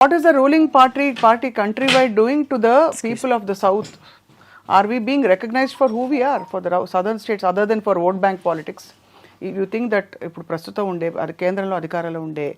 What is the ruling party countrywide doing to the people of the south? Are we being recognized for who we are for the southern states other than for vote bank politics? You think that ఇప్పుడు ప్రస్తుతం ఉండే కేంద్రంలో అధికారంలో ఉండే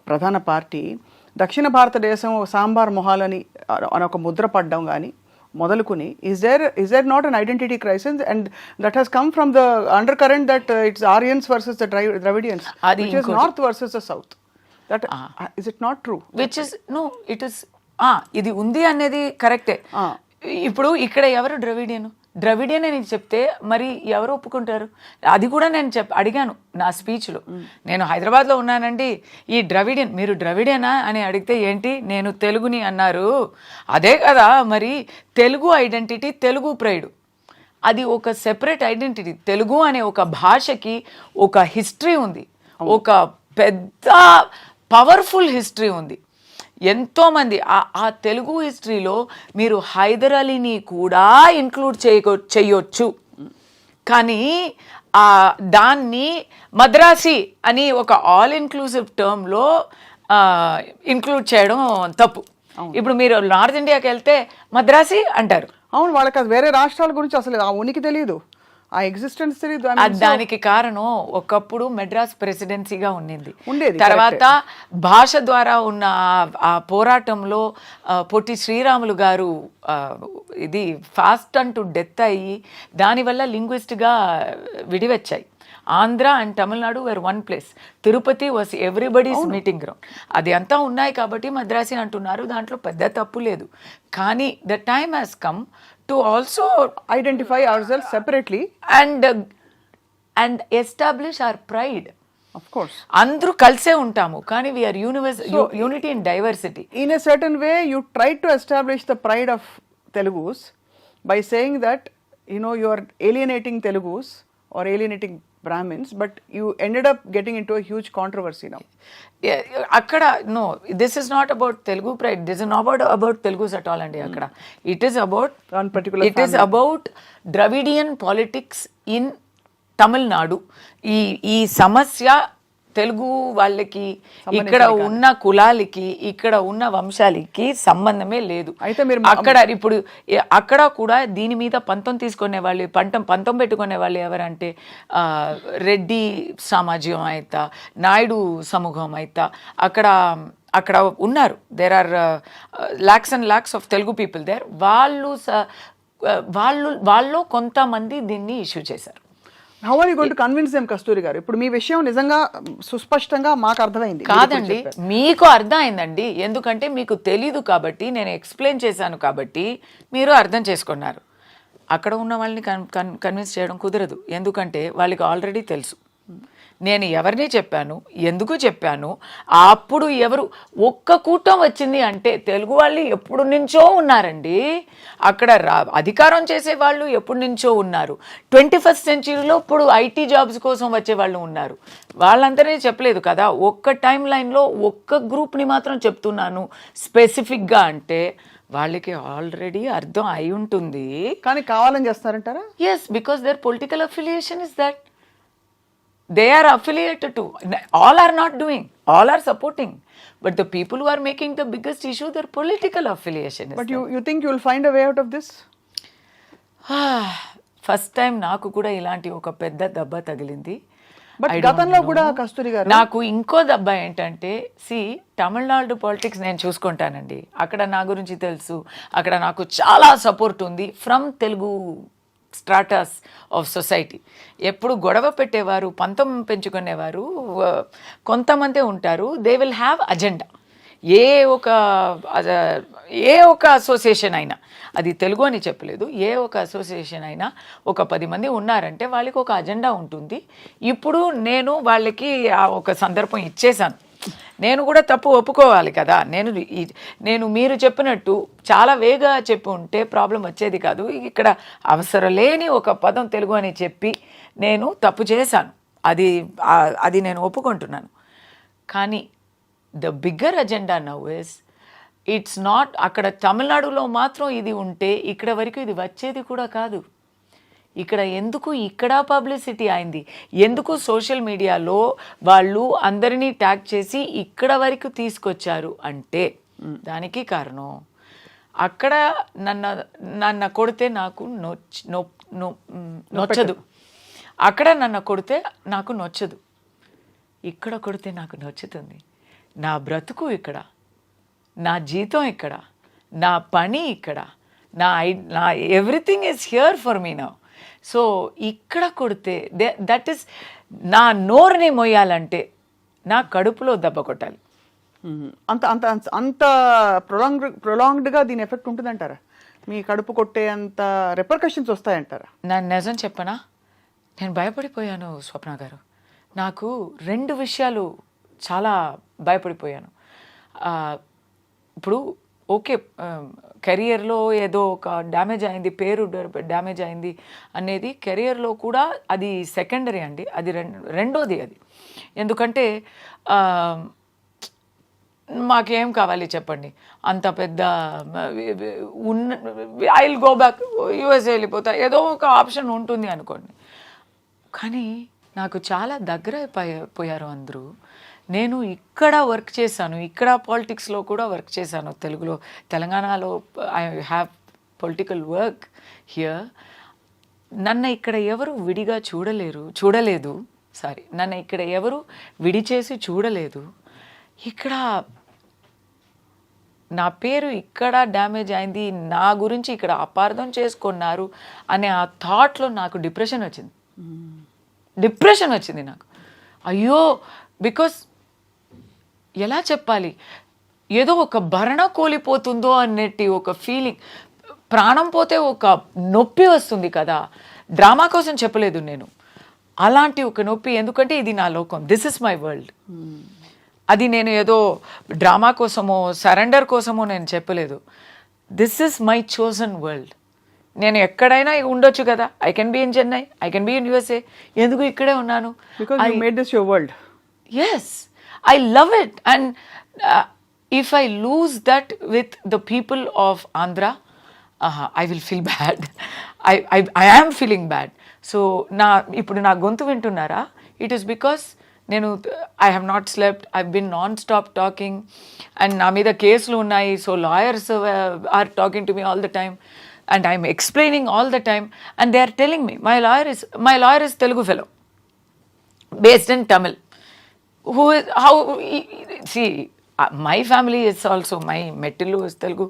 ప్రధాన party దక్షిణ భారతదేశం సాంబార్ మొహాలని అని ఒక ముద్ర పడ్డం కానీ మొదలుకుని is there not an identity crisis and that has come from the undercurrent that it's Aryans versus the Dravidians, which is north versus the south. That is it not true? Which is no, it is ఇది ఉంది అనేది కరెక్టే. ఇప్పుడు ఇక్కడ ఎవరు Dravidian అని చెప్తే మరి ఎవరు ఒప్పుకుంటారు? అది కూడా నేను అడిగాను నా స్పీచ్లో. నేను హైదరాబాద్లో ఉన్నానండి, ఈ ద్రవిడియన్, మీరు ద్రవిడియనా అని అడిగితే ఏంటి నేను తెలుగుని అన్నారు. అదే కదా మరి తెలుగు ఐడెంటిటీ, తెలుగు ప్రైడ్, అది ఒక సెపరేట్ ఐడెంటిటీ. తెలుగు అనే ఒక భాషకి ఒక హిస్టరీ ఉంది, ఒక పెద్ద పవర్ఫుల్ హిస్టరీ ఉంది. ఎంతోమంది ఆ తెలుగు హిస్టరీలో మీరు హైదర్ అలీని కూడా ఇంక్లూడ్ చేయొచ్చు, కానీ దాన్ని మద్రాసి అని ఒక ఆల్ ఇన్క్లూసివ్ టర్మ్లో ఇంక్లూడ్ చేయడం తప్పు. ఇప్పుడు మీరు నార్త్ ఇండియాకి వెళ్తే మద్రాసి అంటారు. అవును, వాళ్ళకి అది వేరే రాష్ట్రాల గురించి అసలు ఆ ఉనికి తెలియదు, ఆ ఎగ్జిస్టెన్స్ తెలియదు. దానికి కారణం ఒకప్పుడు మెడ్రాస్ ప్రెసిడెన్సీగా ఉండేది. తర్వాత భాష ద్వారా ఉన్న ఆ పోరాటంలో పొట్టి శ్రీరాములు గారు ఇది ఫాస్ట్ అంటూ డెత్ అయ్యి దానివల్ల లింగ్విస్ట్గా విడివచ్చాయి. Andhra and Tamil Nadu were one place. Tirupati was everybody's meeting ground. అది అంతా ఉన్నాయి కాబట్టి మద్రాసి అంటున్నారు, దాంట్లో పెద్ద తప్పు లేదు. కానీ the time has come to also identify ourselves separately and establish our pride. Of course, andru kalse untamu kani we are unity in diversity. In a certain way you try to establish the pride of Telugus by saying that you are alienating Telugus or alienating Brahmins, but you ended up getting into a huge controversy now. Akkada no, this is not about Telugu pride, this is not about Telugus at all andi. Akkada it is about one particular it family. Is about Dravidian politics in Tamil Nadu. ఈ సమస్య తెలుగు వాళ్ళకి, ఇక్కడ ఉన్న కులాలకి, ఇక్కడ ఉన్న వంశాలకి సంబంధమే లేదు. అయితే మీరు ఇప్పుడు అక్కడ కూడా దీని మీద పంతం తీసుకునే వాళ్ళు, పంతం పెట్టుకునే వాళ్ళు ఎవరంటే రెడ్డి సమాజం అయితా, నాయుడు సమూహం అయితా అక్కడ ఉన్నారు. There are lakhs and lakhs of Telugu people there. వాళ్ళు కొంతమంది దీన్ని ఇష్యూ చేశారు. How are you going to convince them, కస్తూరి గారు? ఇప్పుడు మీ విషయం నిజంగా సుస్పష్టంగా మాకు అర్థమైంది. కాదండి, మీకు అర్థమైందండి, ఎందుకంటే మీకు తెలీదు కాబట్టి నేను ఎక్స్ప్లెయిన్ చేశాను కాబట్టి మీరు అర్థం చేసుకున్నారు. అక్కడ ఉన్న వాళ్ళని కన్విన్స్ చేయడం కుదరదు, ఎందుకంటే వాళ్ళకి ఆల్రెడీ తెలుసు నేను ఎవరిని చెప్పాను, ఎందుకు చెప్పాను. అప్పుడు ఒక్క కూటం వచ్చింది అంటే తెలుగు వాళ్ళు ఎప్పుడు నుంచో ఉన్నారండి. అక్కడ అధికారం చేసే వాళ్ళు ఎప్పటి నుంచో ఉన్నారు. 21st సెంచరీలో ఇప్పుడు ఐటీ జాబ్స్ కోసం వచ్చే వాళ్ళు ఉన్నారు. వాళ్ళందరినీ చెప్పలేదు కదా, ఒక్క టైం లైన్లో ఒక్క గ్రూప్ని మాత్రం చెప్తున్నాను స్పెసిఫిక్గా అంటే వాళ్ళకి ఆల్రెడీ అర్థం అయి ఉంటుంది. కానీ కావాలని చేస్తారంటారా? Yes, because there political affiliation is that. They are affiliated to. All are not doing. All are supporting. But the people who are making the biggest issue, their political affiliation is. But you think you will find a way out of this? First time నాకు కూడా ఇలాంటి ఒక పెద్ద దెబ్బ తగిలింది. But గతంలో కూడా కస్తూరి గారు నాకు ఇంకో దెబ్బ ఏంటంటే, తమిళనాడు పాలిటిక్స్ నేను చూసుకుంటానండి. అక్కడ నా గురించి తెలుసు, అక్కడ నాకు చాలా సపోర్ట్ ఉంది from Telugu stratas of society. ఎప్పుడు గొడవ పెట్టేవారు, పంతం పెంచుకునేవారు కొంతమంది ఉంటారు. They will have agenda. ఏ ఒక అసోసియేషన్ అయినా, అది తెలుగు అని చెప్పలేదు, ఏ ఒక అసోసియేషన్ అయినా ఒక 10 మంది ఉన్నారంటే వాళ్ళకి ఒక అజెండా ఉంటుంది. ఇప్పుడు నేను వాళ్ళకి ఒక సందర్భం ఇచ్చేశాను. నేను కూడా తప్పు ఒప్పుకోవాలి కదా. నేను మీరు చెప్పినట్టు చాలా వేగా చెప్పి ఉంటే ప్రాబ్లం వచ్చేది కాదు. ఇక్కడ అవసరం లేని ఒక పదం తెలుగు అని చెప్పి నేను తప్పు చేశాను, అది నేను ఒప్పుకుంటున్నాను. కానీ the bigger agenda now is it's not అక్కడ తమిళనాడులో మాత్రం ఇది ఉంటే ఇక్కడ వరకు ఇది వచ్చేది కూడా కాదు. ఇక్కడ ఎందుకు ఇక్కడ పబ్లిసిటీ అయింది, ఎందుకు సోషల్ మీడియాలో వాళ్ళు అందరినీ ట్యాగ్ చేసి ఇక్కడ వరకు తీసుకొచ్చారు అంటే దానికి కారణం అక్కడ నన్ను కొడితే నాకు నొచ్చదు, అక్కడ నన్ను కొడితే నాకు నొచ్చదు, ఇక్కడ కొడితే నాకు నచ్చుతుంది. నా బ్రతుకు ఇక్కడ, నా జీతం ఇక్కడ, నా పని ఇక్కడ, నా everything is here for me now. So ఇక్కడ కొడితే దట్ ఈస్ నా నోరుని మొయ్యాలంటే నా కడుపులో దెబ్బ కొట్టాలి. అంత అంత అంత ప్రొలాంగ్డ్గా దీని ఎఫెక్ట్ ఉంటుందంటారా? మీ కడుపు కొట్టే అంత రెపర్కషన్స్ వస్తాయంటారా? నేను నిజం చెప్పనా, నేను భయపడిపోయాను స్వప్న గారు. నాకు 2 విషయాలు చాలా భయపడిపోయాను. ఇప్పుడు ఓకే, కెరియర్లో ఏదో ఒక డ్యామేజ్ అయింది, పేరు డ్యామేజ్ అయింది అనేది కెరియర్లో కూడా అది సెకండరీ అండి, అది రెండోది అది. ఎందుకంటే మాకేం కావాలి చెప్పండి, అంత పెద్ద I will go back, USA వెళ్ళిపోతా, ఏదో ఒక ఆప్షన్ ఉంటుంది అనుకోండి. కానీ నాకు చాలా దగ్గర పోయారు అందరూ. నేను ఇక్కడ వర్క్ చేశాను, ఇక్కడ పాలిటిక్స్లో కూడా వర్క్ చేశాను, తెలంగాణలో I have political work here. నన్ను ఇక్కడ ఎవరు విడిగా చూడలేదు, నన్ను ఇక్కడ ఎవరు విడిచేసి చూడలేదు. ఇక్కడ నా పేరు ఇక్కడ డ్యామేజ్ అయింది, నా గురించి ఇక్కడ అపార్థం చేసుకున్నారు అనే ఆ థాట్లో నాకు డిప్రెషన్ వచ్చింది నాకు. అయ్యో, బికాస్ ఎలా చెప్పాలి, ఏదో ఒక భరణ కోల్పోతుందో అన్నట్టు ఒక ఫీలింగ్, ప్రాణం పోతే ఒక నొప్పి వస్తుంది కదా. డ్రామా కోసం చెప్పలేదు నేను, అలాంటి ఒక నొప్పి. ఎందుకంటే ఇది నా లోకం, దిస్ ఇస్ మై వరల్డ్. అది నేను ఏదో డ్రామా కోసమో సరెండర్ కోసమో నేను చెప్పలేదు. This is my chosen world. నేను ఎక్కడైనా ఉండొచ్చు కదా, I can be in Chennai, I can be in USA, ఎందుకు ఇక్కడే ఉన్నాను? Because you made this your world. Yes, I love it. And if I lose that with the people of Andhra, I will feel bad. I am feeling bad. So ఇప్పుడు నా గొంతు వింటున్నారా? It is because I have not slept, I've been non-stop talking, and నా మీద కేసులు ఉన్నాయి. So lawyers are talking to me all the time, and I'm explaining all the time, and they are telling me my lawyer is Telugu fellow based in Tamil. My family is also, my Mettilu is Telugu.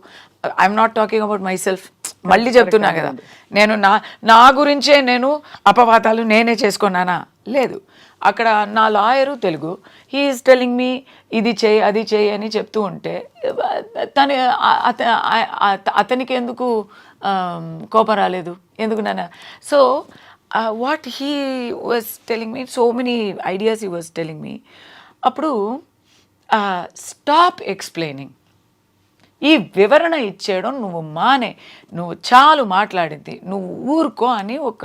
I'm not talking about myself. మళ్ళీ చెప్తున్నా కదా, నేను నా గురించే నేను అపవాదాలు నేనే చేసుకున్నానా? లేదు. అక్కడ నా lawyer Telugu, he is telling me ఇది చేయి అది చేయి అని చెప్తూ ఉంటే అతనికి ఎందుకు కోపం రాలేదు, ఎందుకు నాన్న? So what he was telling me, so many ideas he was telling me. అప్పుడు స్టాప్ ఎక్స్ప్లెయినింగ్, ఈ వివరణ ఇచ్చేయడం నువ్వు మానే, నువ్వు చాలు మాట్లాడింది, నువ్వు ఊరుకో అని ఒక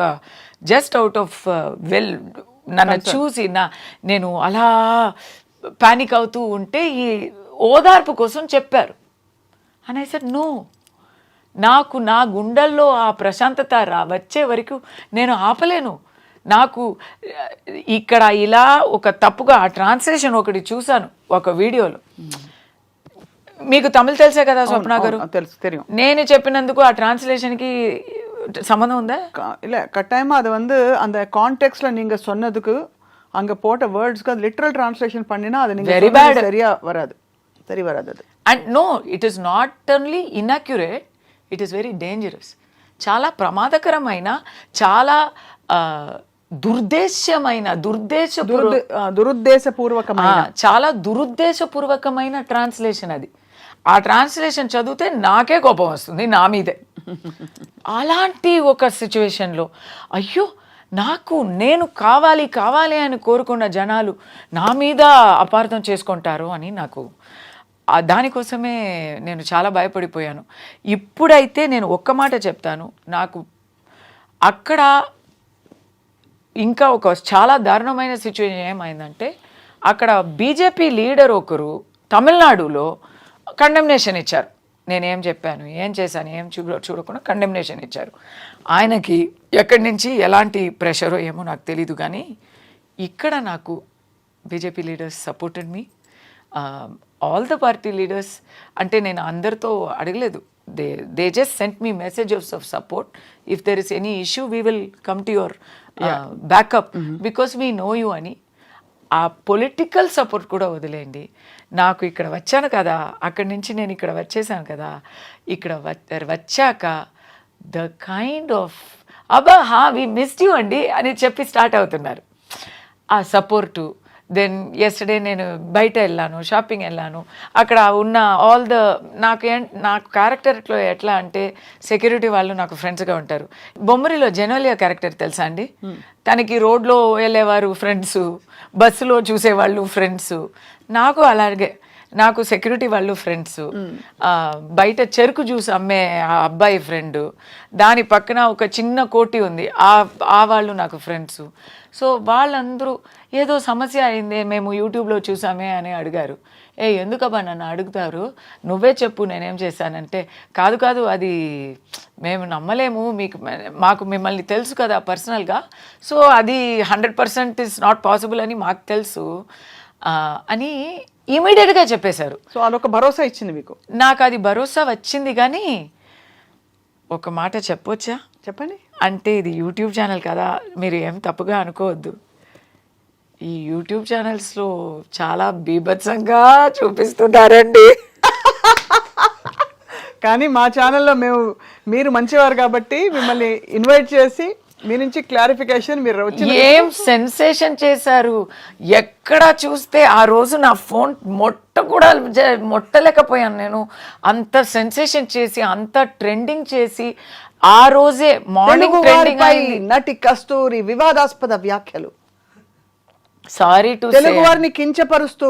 జస్ట్ అవుట్ ఆఫ్ నన్ను చూసి నేను అలా పానిక్ అవుతూ ఉంటే ఈ ఓదార్పు కోసం చెప్పారు. అని ఐ సెడ్ నో, నాకు నా గుండెల్లో ఆ ప్రశాంతత వచ్చే వరకు నేను ఆపలేను. నాకు ఇక్కడ ఇలా ఒక తప్పుగా ఆ ట్రాన్స్లేషన్ ఒకటి చూశాను ఒక వీడియోలో. మీకు తమిళ్ తెలుసే కదా స్వప్న గారు? తెలుసు. నేను చెప్పినందుకు ఆ ట్రాన్స్లేషన్కి சம்மந்தம் உண்டா? இல்லை, கட்டாயமாக அது வந்து அந்த கான்டெக்ஸ்டில் நீங்கள் சொன்னதுக்கு அங்கே போட்ட வேர்ட்ஸ்க்கு அது லிட்ரல் டிரான்ஸ்லேஷன் பண்ணினா அது நீங்கள் சரி வராது அது. And no, it is not only inaccurate, it is very dangerous. చాలా ప్రమాదకరమైన, చాలా చాలా దురుద్దేశపూర్వకమైన ట్రాన్స్లేషన్ అది. ఆ ట్రాన్స్లేషన్ చదివితే నాకే కోపం వస్తుంది, నా మీదే. అలాంటి ఒక సిచ్యువేషన్లో అయ్యో, నేను కావాలి అని కోరుకున్న జనాలు నా మీద అపార్థం చేసుకుంటారు అని నాకు, దానికోసమే నేను చాలా భయపడిపోయాను. ఇప్పుడైతే నేను ఒక్క మాట చెప్తాను, నాకు అక్కడ ఇంకా ఒక చాలా దారుణమైన సిచ్యువేషన్ ఏమైందంటే, అక్కడ బీజేపీ లీడర్ ఒకరు తమిళనాడులో కండెమ్నేషన్ ఇచ్చారు. నేనేం చెప్పాను, ఏం చేశాను, ఏం చూడకుండా కండెమ్నేషన్ ఇచ్చారు. ఆయనకి ఎక్కడి నుంచి ఎలాంటి ప్రెషరో ఏమో నాకు తెలీదు, కానీ ఇక్కడ నాకు BJP leaders supported me, all the party leaders. అంటే నేను అందరితో అడగలేదు, they just sent me messages of support. If there is any issue we will come to your backup because we know you అని. ఆ పొలిటికల్ సపోర్ట్ కూడా వదిలేయండి, నాకు ఇక్కడ వచ్చాను కదా, అక్కడి నుంచి నేను ఇక్కడ వచ్చేసాను కదా, ఇక్కడ వచ్చాక ద కైండ్ ఆఫ్ అబ్బా వి మిస్డ్ యూ అండి అని చెప్పి స్టార్ట్ అవుతున్నారు ఆ సపోర్టు. దెన్ ఎస్టర్డే నేను బయట వెళ్ళాను, షాపింగ్ వెళ్ళాను, అక్కడ ఉన్న ఆల్ ద నాకు క్యారెక్టర్లో ఎట్లా అంటే సెక్యూరిటీ వాళ్ళు నాకు ఫ్రెండ్స్గా ఉంటారు. బొమ్మరిలో జెనోలియా క్యారెక్టర్ తెలుసా అండి? తనకి రోడ్లో వెళ్ళేవారు ఫ్రెండ్స్, బస్సులో చూసేవాళ్ళు ఫ్రెండ్స్, నాకు అలాగే నాకు సెక్యూరిటీ వాళ్ళు ఫ్రెండ్స్, బయట చెరుకు జ్యూస్ అమ్మే ఆ అబ్బాయి ఫ్రెండ్, దాని పక్కన ఒక చిన్న కోటి ఉంది ఆ వాళ్ళు నాకు ఫ్రెండ్స్. సో వాళ్ళందరూ ఏదో సమస్య అయిందే మేము యూట్యూబ్లో చూసామే అని అడిగారు. ఎందుకబ్బా నన్ను అడుగుతారు, నువ్వే చెప్పు నేనేం చేశానంటే, కాదు అది మేము నమ్మలేము, మాకు మిమ్మల్ని తెలుసు కదా పర్సనల్గా, సో అది 100% ఇస్ నాట్ పాసిబుల్ అని మాకు తెలుసు అని ఇమీడియట్గా చెప్పేశారు. సో అదొక భరోసా ఇచ్చింది మీకు? నాకు అది భరోసా వచ్చింది, కానీ ఒక మాట చెప్పొచ్చా? చెప్పండి. అంటే ఇది యూట్యూబ్ ఛానల్ కదా, మీరు ఏం తప్పుగా అనుకోవద్దు. ఈ యూట్యూబ్ ఛానల్స్లో చాలా బీభత్సంగా చూపిస్తున్నారండి. కానీ మా ఛానల్లో మీరు మంచివారు కాబట్టి మిమ్మల్ని ఇన్వైట్ చేసి మీ నుంచి క్లారిఫికేషన్ మీరు వచ్చి ఏం సెన్సేషన్ చేశారు. ఎక్కడ చూస్తే ఆ రోజు నా ఫోన్ మొట్టలేకపోయాను నేను. అంత సెన్సేషన్ చేసి అంత ట్రెండింగ్ చేసి ఆ రోజే మార్నింగ్ ట్రెండింగ్ అయింది. నటి కస్తూరి వివాదాస్పద వ్యాఖ్యలు, సారీ టు తెలుగు వారిని కించపరుస్తూ